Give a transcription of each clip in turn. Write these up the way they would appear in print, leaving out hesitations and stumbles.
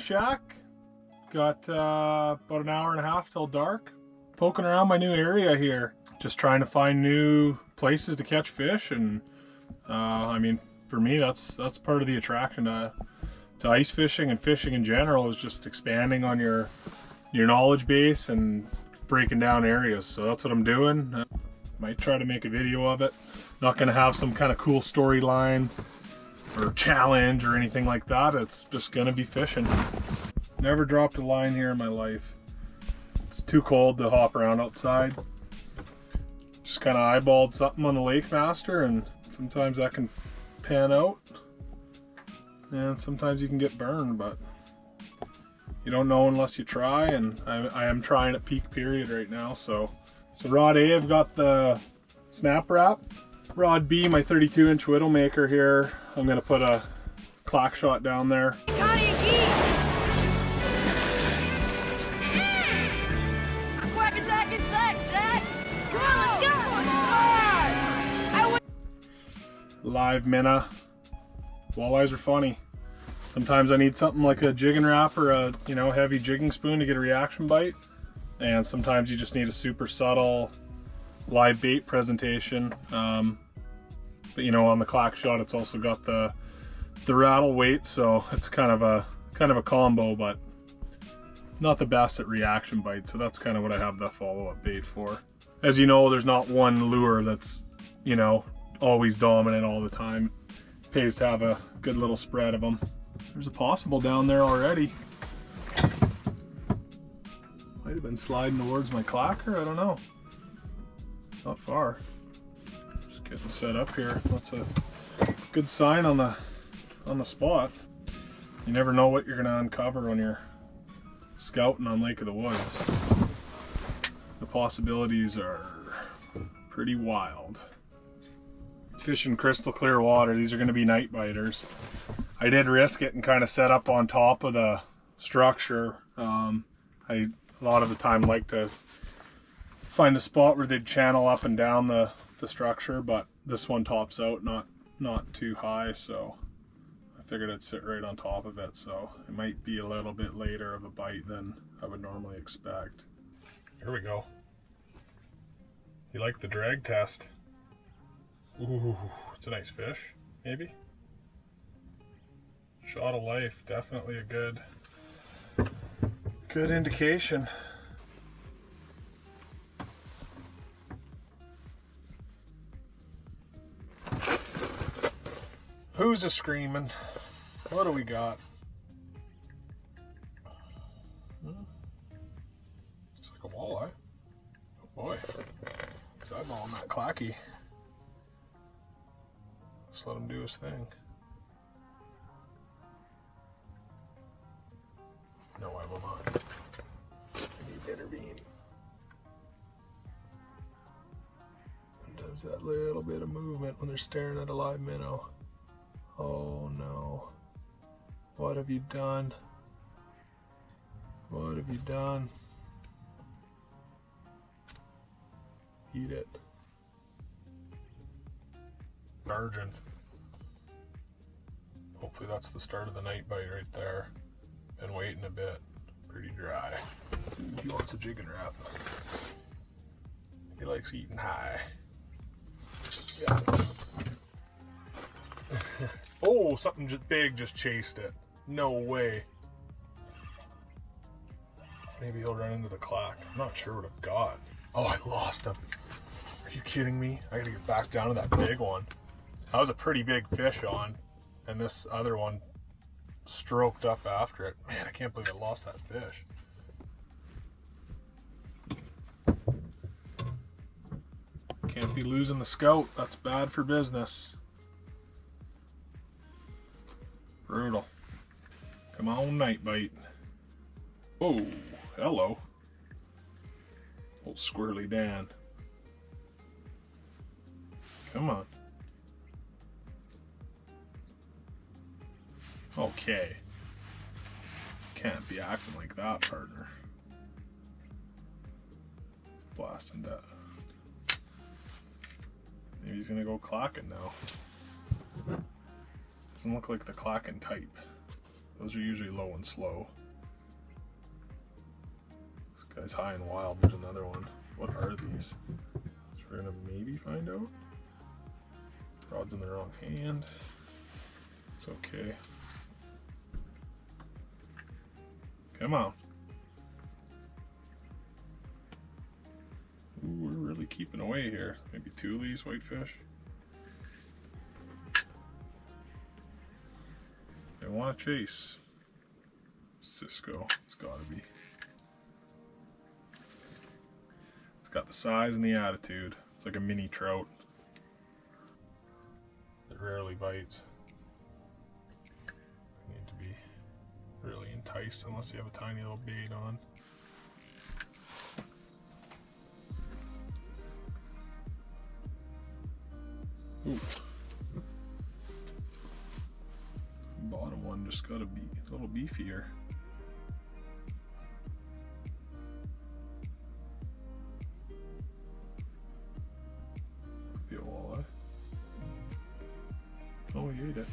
shack. Got about an hour and a half till dark. Poking around my new area here. Just trying to find new places to catch fish, and I mean, for me, that's part of the attraction to ice fishing and fishing in general, is just expanding on your knowledge base and breaking down areas. So that's what I'm doing. Might try to make a video of it. Not gonna have some kind of cool storyline or challenge or anything like that. It's just gonna be fishing. Never dropped a line here in my life. It's too cold to hop around outside. Just kind of eyeballed something on the Strikemaster, and sometimes that can pan out. And sometimes you can get burned, but you don't know unless you try, and I am trying at peak period right now. So rod A, I've got the snap wrap. Rod B, my 32-inch Widowmaker here. I'm gonna put a clack shot down there. Live minnow. Walleyes are funny. Sometimes I need something like a jigging wrap or a heavy jigging spoon to get a reaction bite, and sometimes you just need a super subtle live bait presentation. But on the clack shot, it's also got the rattle weight, so it's kind of a combo, but not the best at reaction bites. So that's kind of what I have the follow-up bait for. As you know, there's not one lure that's always dominant all the time. It pays to have a good little spread of them. There's a possible down there already. Might have been sliding towards my clacker, I don't know. Not far. Just getting set up here. That's a good sign on the spot. You never know what you're gonna uncover when you're scouting on Lake of the Woods. The possibilities are pretty wild. Fishing crystal clear water, these are going to be night biters. I did risk it and kind of set up on top of the structure. I a lot of the time like to find a spot where they'd channel up and down the structure, but this one tops out not too high, so I figured I'd sit right on top of it. So it might be a little bit later of a bite than I would normally expect. Here we go. You like the drag test? Ooh, it's a nice fish, maybe. Shot of life, definitely a good indication. Who's a screaming? What do we got? Looks like a walleye. Oh boy, is that all that clacky? Just let him do his thing. No, I will not. You intervene. Does that little bit of movement when they're staring at a live minnow. Oh no. What have you done? What have you done? Eat it. Argent. Hopefully that's the start of the night bite right there. Been waiting a bit. Pretty dry. He wants a jigging wrap. He likes eating high. Yeah. Oh, something just big just chased it. No way. Maybe he'll run into the clack. I'm not sure what I've got. Oh, I lost him. Are you kidding me? I gotta get back down to that big one. That was a pretty big fish on, and this other one stroked up after it. Man, I can't believe I lost that fish. Can't be losing the scout. That's bad for business. Brutal. Come on, night bite. Oh, hello. Old Squirrely Dan. Come on. Okay. Can't be acting like that, partner. Blasting that. Maybe he's gonna go clacking now. Doesn't look like the clacking type. Those are usually low and slow. Guy's high and wild. There's another one. What are these? So we're gonna maybe find out. Rod's in the wrong hand. It's okay. Come on. Ooh, we're really keeping away here. Maybe 2 of these whitefish. They want to chase. Cisco, it's gotta be. It's got the size and the attitude. It's like a mini trout. It rarely bites. You need to be really enticed unless you have a tiny little bait on. Ooh. Bottom one just gotta be a little beefier. Be a walleye. Oh, he ate it.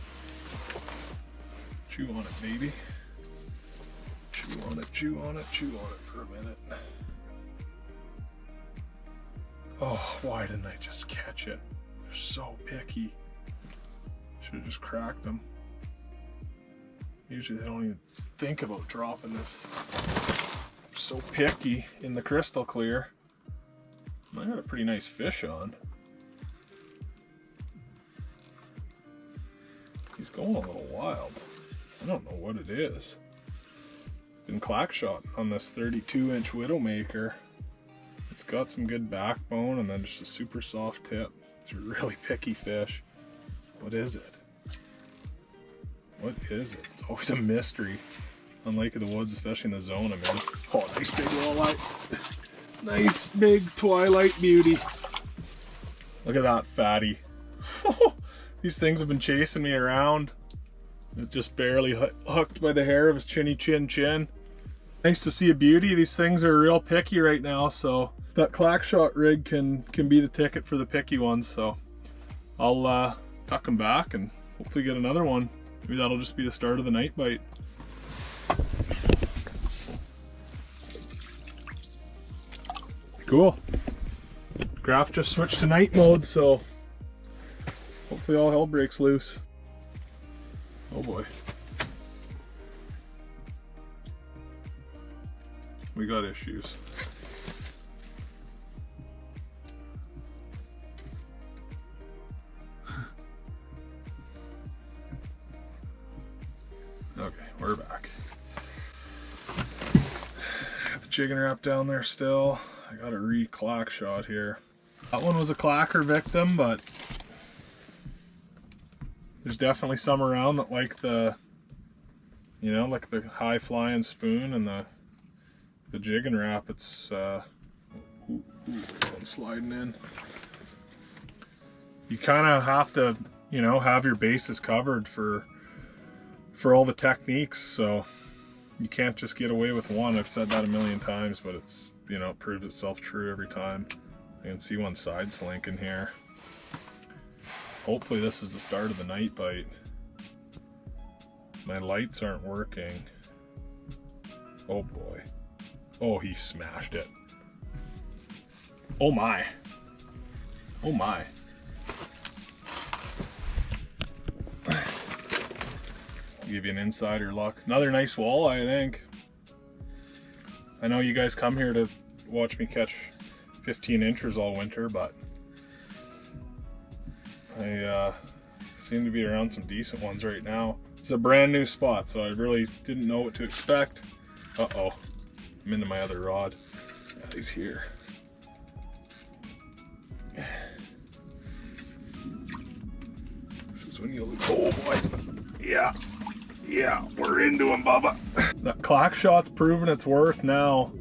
Chew on it, baby. Chew on it, chew on it, chew on it for a minute. Oh, why didn't I just catch it? They're so picky. Should have just cracked them. Usually they don't even think about dropping this. They're so picky in the crystal clear. I got a pretty nice fish on. He's going a little wild. I don't know what it is. Been clack shot on this 32-inch Widowmaker. It's got some good backbone and then just a super soft tip. It's a really picky fish. What is it? What is it? It's always a mystery on Lake of the Woods, especially in the zone I'm in. Oh, nice big walleye. Nice big twilight beauty. Look at that fatty. These things have been chasing me around. It just barely hooked by the hair of his chinny chin. Nice to see a beauty. These things are real picky right now, so that clack shot rig can be the ticket for the picky ones. So I'll tuck them back and hopefully get another one. Maybe that'll just be the start of the night bite. Cool. Graph just switched to night mode, so hopefully all hell breaks loose. Oh boy. We got issues. Okay, we're back. Got the jigging wrap down there still. I got a re-clack shot here. That one was a clacker victim, but there's definitely some around that like the, you know, like the high flying spoon and the jigging wrap. It's sliding in. You kind of have to, you know, have your bases covered for all the techniques, so you can't just get away with one. I've said that a million times, but it's, you know, it proved itself true every time. I can see one side slinking here. Hopefully this is the start of the night bite. My lights aren't working. Oh boy. Oh, he smashed it. Oh my. Oh my. Give you an insider look. Another nice walleye, I think. I know you guys come here to watch me catch 15 inchers all winter, but I seem to be around some decent ones right now. It's a brand new spot, so I really didn't know what to expect. Uh-oh, I'm into my other rod. Yeah, he's here. This is when you look, oh boy. Yeah, we're into him, Bubba. That clack shot's proven its worth now.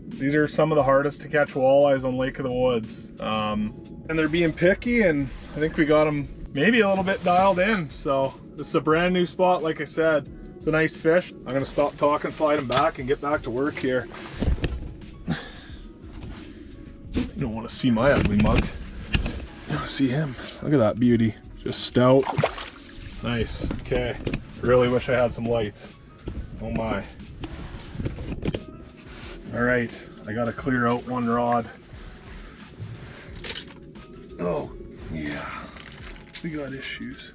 These are some of the hardest to catch walleyes on Lake of the Woods. And they're being picky, and I think we got them maybe a little bit dialed in. So this is a brand new spot, like I said. It's a nice fish. I'm gonna stop talking, slide him back, and get back to work here. You don't want to see my ugly mug. You want to see him. Look at that beauty. Just stout. Nice. Okay. Really wish I had some lights. Oh my. All right, I gotta clear out one rod. Oh, yeah. We got issues.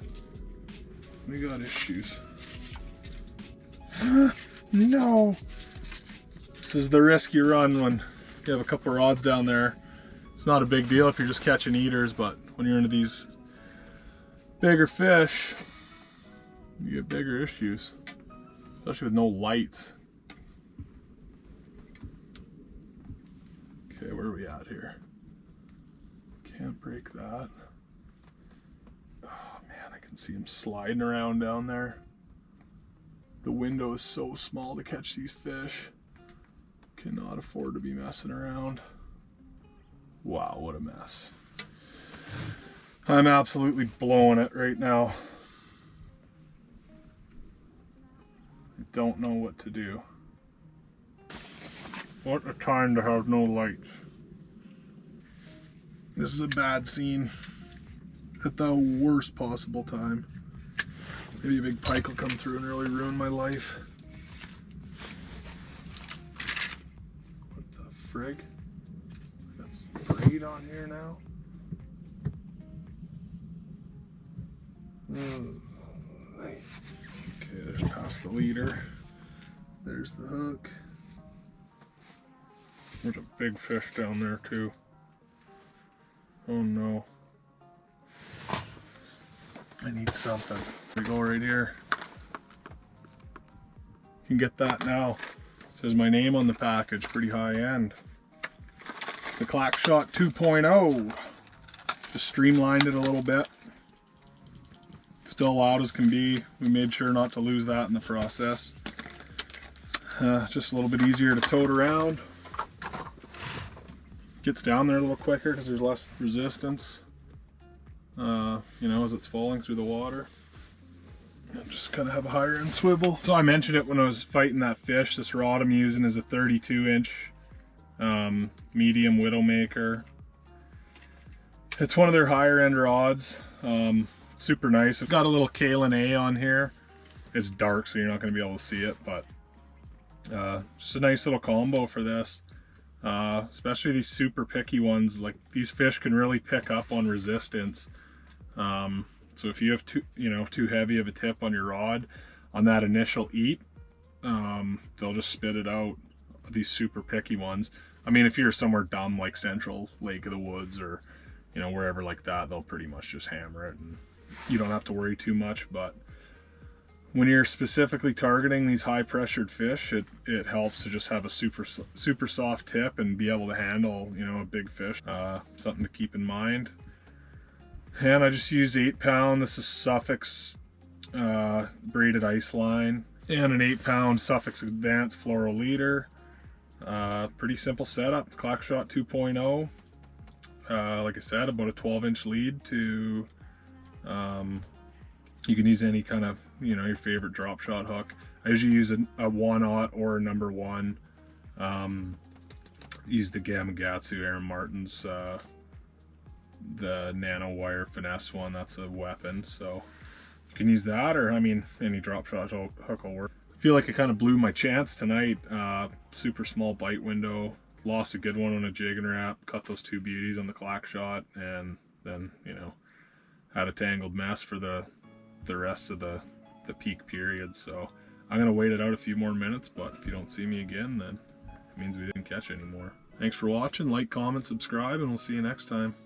We got issues. No! This is the risk you run when you have a couple rods down there. It's not a big deal if you're just catching eaters, but when you're into these bigger fish, you get bigger issues. Especially with no lights. Okay, where are we at here? Can't break that. Oh man, I can see him sliding around down there. The window is so small to catch these fish. Cannot afford to be messing around. Wow, what a mess. I'm absolutely blowing it right now. I don't know what to do. What a time to have no lights. This is a bad scene at the worst possible time. Maybe a big pike will come through and really ruin my life. What the frig? I got some braid on here now. Okay, there's past the leader. There's the hook. There's a big fish down there too. Oh no. I need something. There we go right here. You can get that now. It says my name on the package, pretty high end. It's the Clackshot 2.0. Just streamlined it a little bit. Still loud as can be. We made sure not to lose that in the process. Just a little bit easier to tote around. Gets down there a little quicker because there's less resistance. You know, as it's falling through the water. And just kind of have a higher end swivel. So I mentioned it when I was fighting that fish. This rod I'm using is a 32-inch medium Widowmaker. It's one of their higher end rods. Super nice. I've got a little Kalon A on here. It's dark, so you're not going to be able to see it, but just a nice little combo for this. Especially these super picky ones. Like, these fish can really pick up on resistance. So if you have too heavy of a tip on your rod on that initial eat, they'll just spit it out. These super picky ones. I mean, if you're somewhere dumb like Central Lake of the Woods or wherever like that, they'll pretty much just hammer it and you don't have to worry too much. But when you're specifically targeting these high pressured fish, it helps to just have a super soft tip and be able to handle a big fish. Something to keep in mind. And I just used 8-pound. This is Sufix braided ice line and an 8-pound Sufix Advanced fluoro leader. Pretty simple setup. Clackshot 2.0. Like I said, about a 12-inch lead to. You can use any kind of your favorite drop shot hook. I usually use a 1/0 or a number 1. Use the Gamakatsu Martens. The nano wire finesse one, that's a weapon, so you can use that, or I mean any drop shot hook will work. I feel like I kind of blew my chance tonight. Super small bite window, lost a good one on a jig and wrap, cut those 2 beauties on the clack shot, and then had a tangled mess for the rest of the peak period. So I'm gonna wait it out a few more minutes, but if you don't see me again, then it means we didn't catch any more. Thanks for watching. Like, comment, subscribe, and we'll see you next time.